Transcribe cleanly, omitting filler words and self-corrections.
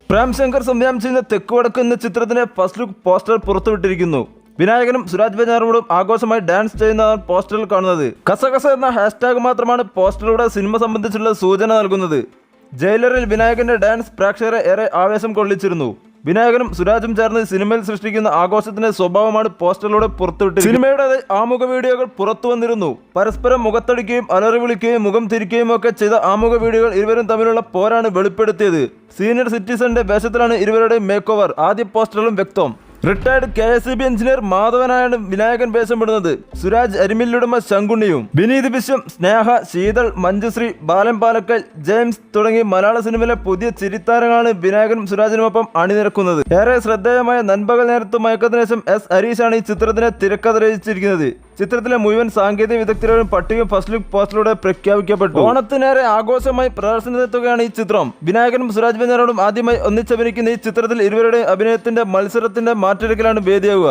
പ്രേം ശങ്കർ സംവിധാനം ചെയ്യുന്ന തെക്ക് വടക്ക് എന്ന ചിത്രത്തിന്റെ ഫസ്റ്റ് ലുക്ക് പോസ്റ്റർ പുറത്തുവിട്ടിരിക്കുന്നു. വിനായകനും സുരാജ് വെഞ്ഞാറമൂടും ആഘോഷമായി ഡാൻസ് ചെയ്യുന്നതാണ് പോസ്റ്ററിൽ കാണുന്നത്. കസകസ എന്ന ഹാഷ്ടാഗ് മാത്രമാണ് പോസ്റ്ററിലൂടെ സിനിമ സംബന്ധിച്ചുള്ള സൂചന നൽകുന്നത്. ജയിലറിൽ വിനായകന്റെ ഡാൻസ് പ്രേക്ഷകരെ ഏറെ ആവേശം കൊള്ളിച്ചിരുന്നു. വിനായകനും സുരാജും ചേർന്ന് സിനിമയിൽ സൃഷ്ടിക്കുന്ന ആഘോഷത്തിന്റെ സ്വഭാവമാണ് പോസ്റ്ററിലൂടെ പുറത്തുവിട്ടത്. സിനിമയുടെ ആമുഖ വീഡിയോകൾ പുറത്തു വന്നിരുന്നു. പരസ്പരം മുഖത്തടിക്കുകയും അലറി വിളിക്കുകയും മുഖം തിരിക്കുകയും ഒക്കെ ചെയ്ത ആമുഖ വീഡിയോകൾ ഇരുവരും തമ്മിലുള്ള പോരാണ് വെളിപ്പെടുത്തിയത്. സീനിയർ സിറ്റിസന്റെ വേഷത്തിലാണ് ഇരുവരുടെയും മേക്ക് ഓവർ ആദ്യ പോസ്റ്ററിലും വ്യക്തം. റിട്ടയർഡ് KSEB എഞ്ചിനീയർ മാധവനായാണ് വിനായകൻ വേഷമിടുന്നത്. സുരാജ് അരിമില്ലുടമ ശങ്കുണ്ണിയും. വിനീത് വിശ്വം, സ്നേഹ, ശീതൾ, മഞ്ജുശ്രീ, ബാലൻ പാലക്കൽ, ജെയിംസ് തുടങ്ങി മലയാള സിനിമയിലെ പുതിയ ചിരിത്താരങ്ങളാണ് വിനായകനും സുരാജിനുമൊപ്പം അണിനിരക്കുന്നത്. ഏറെ ശ്രദ്ധേയമായ നൻപകൽ നേരത്ത് മയക്കത്തിന് ശേഷം ഹരീഷാണ് ഈ ചിത്രത്തിന് തിരക്കഥ രചിച്ചിരിക്കുന്നത്. ചിത്രത്തിലെ മുഴുവൻ സാങ്കേതിക വിദഗ്ധരും പട്ടിക ഫസ്റ്റ് ലുക്ക് പോസ്റ്ററിലൂടെ പ്രഖ്യാപിക്കപ്പെട്ടു. ഓണത്തിനേറെ ആഘോഷമായി പ്രദർശനത്തിലെത്തുകയാണ് ഈ ചിത്രം. വിനായകനും സുരാജ് വെഞ്ഞാറമൂടും ആദ്യമായി ഒന്നിച്ചഭിനയിക്കുന്ന ഈ ചിത്രത്തിൽ ഇരുവരുടെ അഭിനയത്തിന്റെ മത്സരത്തിന്റെ മാറ്റൊരുക്കലാണ് വേദിയാവുക.